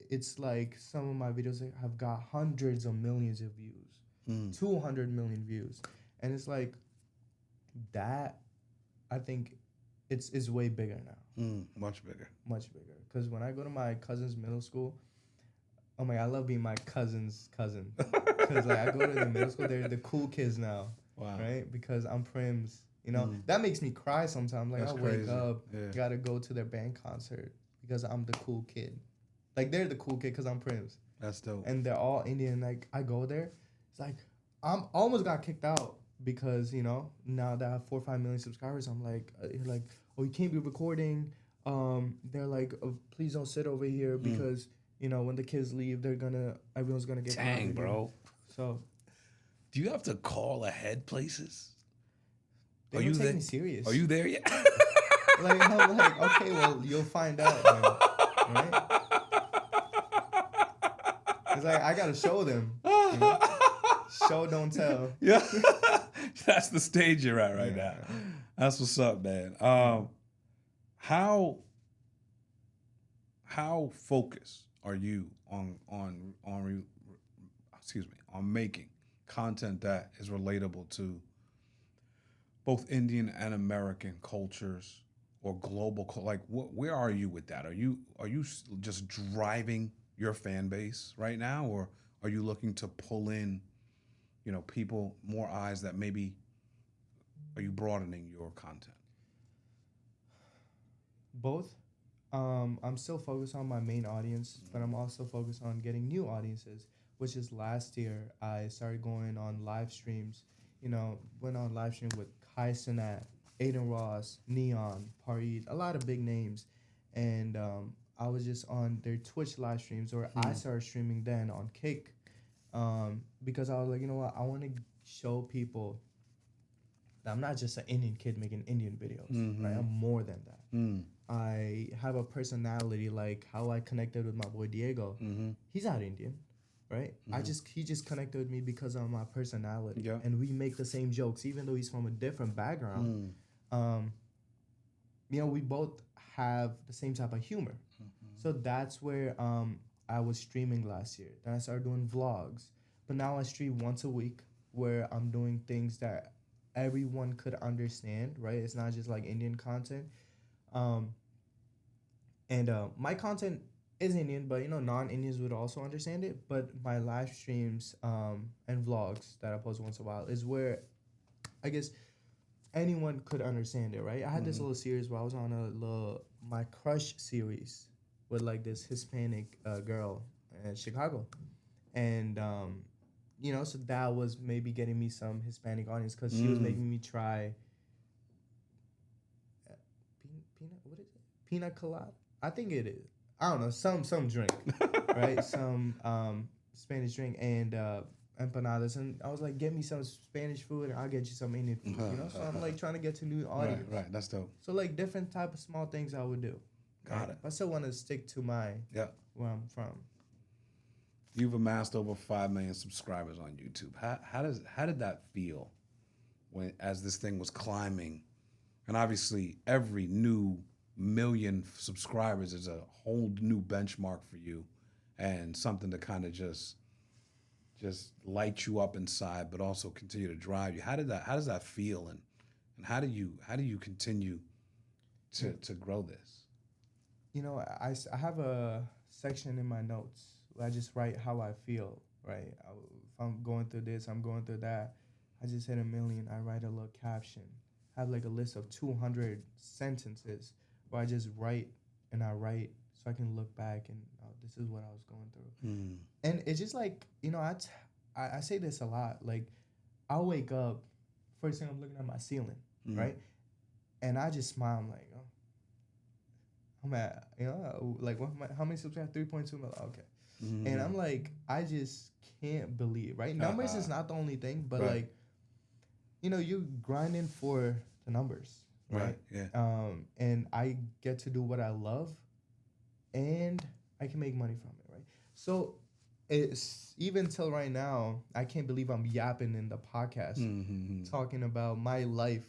it's like some of my videos have got hundreds of millions of views, 200 million views, and it's like that. I think it's way bigger now. Much bigger. Much bigger. Because when I go to my cousin's middle school, oh my God, I love being my cousin's cousin. Because I go to the middle school, they're the cool kids now. Wow. Right? Because I'm Primz. That makes me cry sometimes. Like, I wake up, gotta go to their band concert because I'm the cool kid. Like, they're the cool kid because I'm Primz. That's dope. And they're all Indian. Like, I go there, it's like, I'm almost got kicked out because, now that I have 4 or 5 million subscribers, I'm like, oh, you can't be recording. they're like, please don't sit over here because when the kids leave, everyone's gonna get mad Dang, at you." bro. So Do you have to call ahead places? they Are don't you take there? me serious. Are you there yet? Like I'm like, okay, well you'll find out, then, right? It's like I gotta show them. Show don't tell. Yeah. That's the stage you're at right Yeah. now. That's what's up, man. How focused are you on making content that is relatable to both Indian and American cultures or global like where are you with that? Are you just driving your fan base right now, or are you looking to pull in people, more eyes that maybe, are you broadening your content? Both. I'm still focused on my main audience, but I'm also focused on getting new audiences. Which is last year I started going on live streams. Went on live stream with Kai Cenat, Aiden Ross, Neon, Parid, a lot of big names, and I was just on their Twitch live streams, or I started streaming then on Kick, because I was like, you know what, I want to show people that I'm not just an Indian kid making Indian videos, right? I'm more than that. I have a personality, like how I connected with my boy Diego. He's not Indian, right? He just connected with me because of my personality, and we make the same jokes, even though he's from a different background. We both have the same type of humor, so that's where I was streaming last year. Then I started doing vlogs, but now I stream once a week, where I'm doing things that everyone could understand, right? It's not just like Indian content. And my content is Indian, but non-Indians would also understand it. But my live streams and vlogs that I post once in a while is where I guess anyone could understand it, right? I had this little series where I was on my crush series with like this Hispanic girl in Chicago, and so that was maybe getting me some Hispanic audience because she was making me try pina colada. I think it is. I don't know, some drink, right? Some Spanish drink and empanadas, and I was like, get me some Spanish food, and I'll get you some Indian food. So I'm like trying to get to new audience. Right, that's dope. So like different type of small things I would do. Got it. I still want to stick to where I'm from. You've amassed over 5 million subscribers on YouTube. How did that feel as this thing was climbing? And obviously, every new million subscribers is a whole new benchmark for you, and something to kind of just light you up inside, but also continue to drive you. How does that feel, and how do you continue to grow this? I have a section in my notes where I just write how I feel, right? If I'm going through this, I'm going through that. I just hit 1 million. I write a little caption. I have like a list of 200 sentences where I just write and I write so I can look back and this is what I was going through. And it's just like, I say this a lot. Like, I'll wake up, first thing I'm looking at my ceiling, right? And I just smile. I'm like, oh, I'm at, like, how many subscribers? 3.2 million. Okay. And I'm like, I just can't believe, right? Numbers is not the only thing, but like, you're grinding for the numbers, right? Yeah. And I get to do what I love, and I can make money from it, right? So it's even till right now, I can't believe I'm yapping in the podcast, talking about my life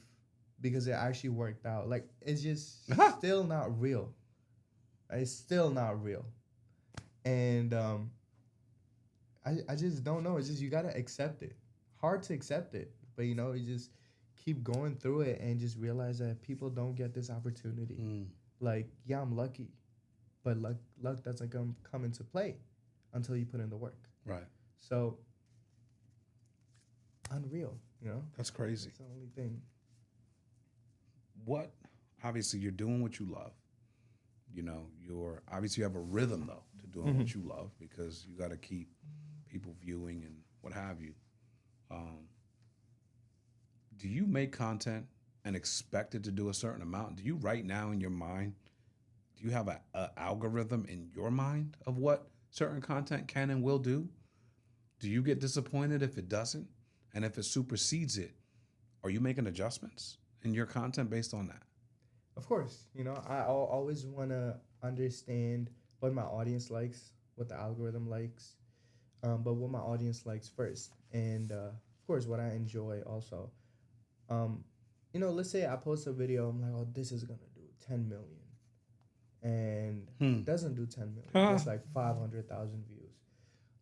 because it actually worked out. Like, it's just still not real. It's still not real. And I just don't know. It's just, you got to accept it. Hard to accept it. But, you just keep going through it and just realize that people don't get this opportunity. Like, yeah, I'm lucky. But luck doesn't come into play until you put in the work. Right. So, unreal, That's crazy. That's the only thing. Obviously, you're doing what you love. Obviously you have a rhythm though to doing what you love, because you got to keep people viewing and what have you. Do you make content and expect it to do a certain amount? Do you right now in your mind Do you have a algorithm in your mind of what certain content can and will do? Do you get disappointed if it doesn't? And if it supersedes it, are you making adjustments in your content based on that? Of course, I always want to understand what my audience likes, what the algorithm likes, but what my audience likes first, and of course what I enjoy also. Let's say I post a video, I'm like, oh, this is gonna do 10 million, and it doesn't do 10 million, just like 500,000 views.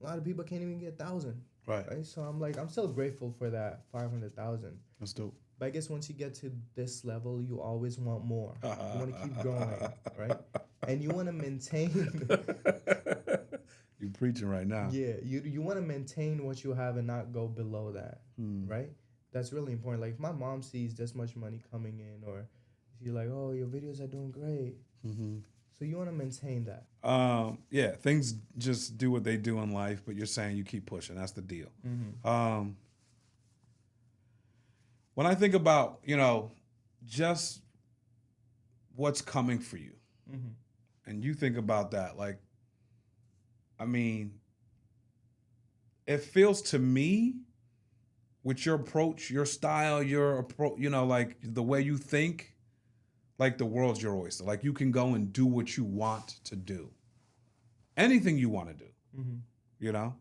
A lot of people can't even get 1,000. Right. So I'm like, I'm still grateful for that 500,000. That's dope. But I guess once you get to this level, you always want more. You want to keep growing, right? And you want to maintain. You're preaching right now. Yeah, you want to maintain what you have and not go below that, right? That's really important. Like if my mom sees this much money coming in, or she's like, "Oh, your videos are doing great," so you want to maintain that. Yeah, things just do what they do in life, but you're saying you keep pushing. That's the deal. When I think about, just what's coming for you, and you think about that, like, I mean, it feels to me, with your approach, your style, your approach, like the way you think, like the world's your oyster. Like you can go and do what you want to do. Anything you want to do,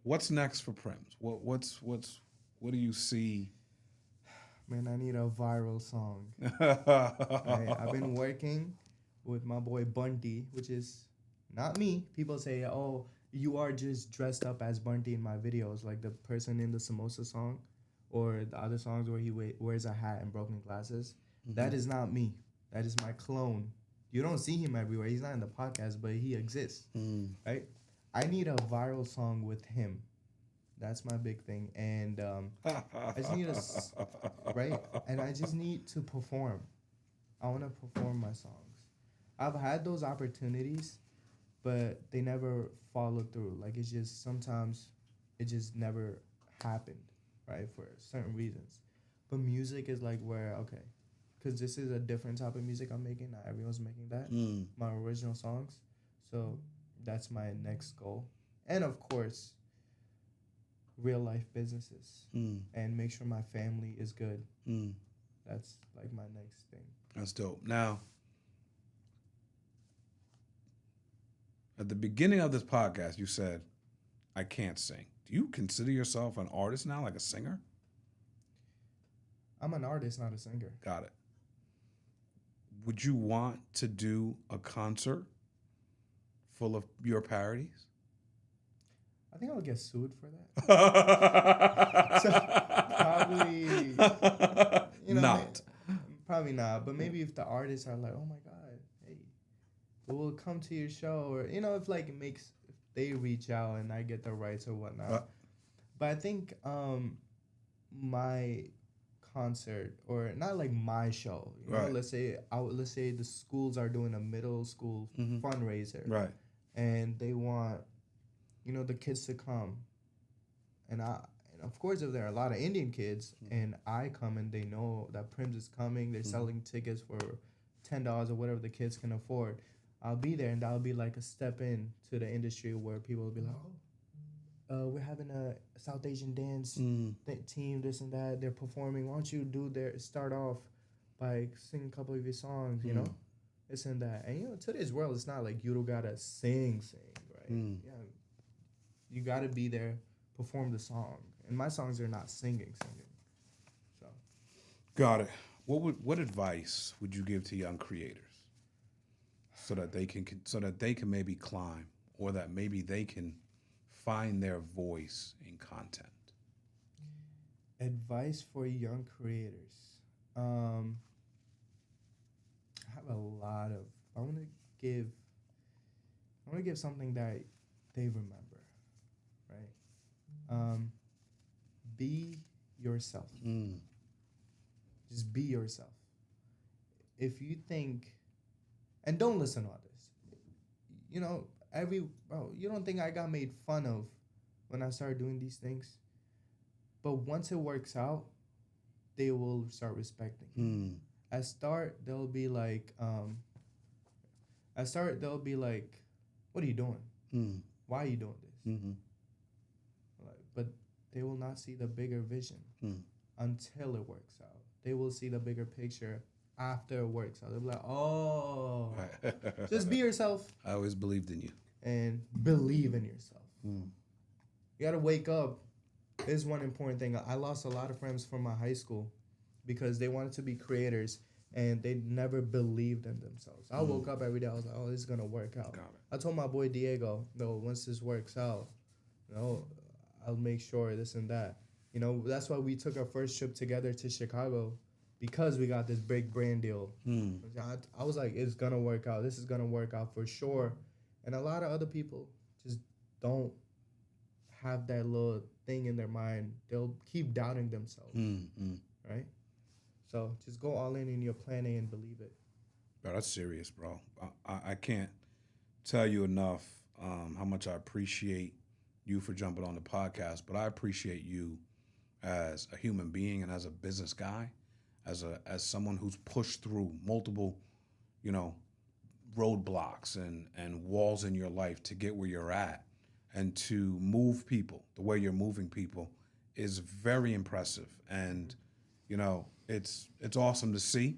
What's next for Primz? What do you see? Man, I need a viral song. I've been working with my boy Bunty, which is not me. People say, oh, you are just dressed up as Bunty in my videos, like the person in the Samosa song or the other songs where he wears a hat and broken glasses. That is not me. That is my clone. You don't see him everywhere. He's not in the podcast, but he exists, right? I need a viral song with him. That's my big thing. And I just need right? And I just need to perform. I want to perform my songs. I've had those opportunities, but they never followed through. Like it's just sometimes it just never happened, right? For certain reasons. But music is like where, okay, because this is a different type of music I'm making. Not everyone's making that. My original songs. So that's my next goal. And of course, real life businesses and make sure my family is good. That's like my next thing. That's dope. Now, at the beginning of this podcast, you said, I can't sing. Do you consider yourself an artist now, like a singer? I'm an artist, not a singer. Got it. Would you want to do a concert full of your parodies? I think I would get sued for that. So probably, not. Probably not. But maybe if the artists are like, oh my God, hey, we'll come to your show, or if like if they reach out and I get the rights or whatnot. But I think my concert, or not like my show, let's say the schools are doing a middle school fundraiser, right? And they want the kids to come, and of course if there are a lot of Indian kids and I come and they know that Primz is coming, they're selling tickets for $10 or whatever the kids can afford, I'll be there, and that'll be like a step in to the industry where people will be like, we're having a South Asian dance team, this and that, they're performing, why don't you start off by singing a couple of your songs, this and that. And today's world, it's not like you don't gotta sing, right? Yeah, you gotta be there, perform the song. And my songs are not singing. So, got it. What advice would you give to young creators so that they can maybe climb, or that maybe they can find their voice in content? Advice for young creators. I have a lot of. I want to give something that they remember, right? Be yourself. Just be yourself. If you think, and don't listen to others. You don't think I got made fun of when I started doing these things? But once it works out, they will start respecting you. at start they'll be like, what are you doing? Mm. Why are you doing this? Mm-hmm. Like, but they will not see the bigger vision Mm. until it works out. They will see the bigger picture after it works out. They'll be like, oh, just be yourself I always believed in you. and believe in yourself. Mm. You gotta wake up. Is one important thing. I lost a lot of friends from my high school because they wanted to be creators and they never believed in themselves. I woke up every day. I was like, oh, this is gonna work out. I told my boy Diego, no, once this works out, I'll make sure this and that. That's why we took our first trip together to Chicago, because we got this big brand deal. Mm. I was like, it's gonna work out. This is gonna work out for sure. And a lot of other people just don't have that little thing in their mind. They'll keep doubting themselves, right? So just go all in your planning and believe it. Bro, that's serious, bro. I can't tell you enough how much I appreciate you for jumping on the podcast, but I appreciate you as a human being and as a business guy, as someone who's pushed through multiple, roadblocks and walls in your life to get where you're at, and to move people the way you're moving people is very impressive. And, it's awesome to see.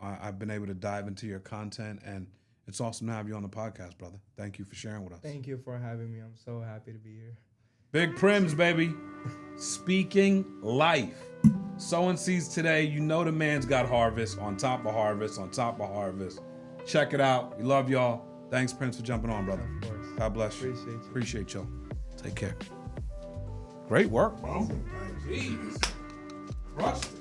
I've been able to dive into your content, and it's awesome to have you on the podcast, brother. Thank you for sharing with us. Thank you for having me. I'm so happy to be here. Big Primz, baby. Speaking life. Sowing seeds today. The man's got harvest on top of harvest on top of harvest. Check it out. We love y'all. Thanks, Primz, for jumping on, brother. Of course. God bless you. Appreciate you. Appreciate y'all. Take care. Great work, bro. Jeez. Crushed it.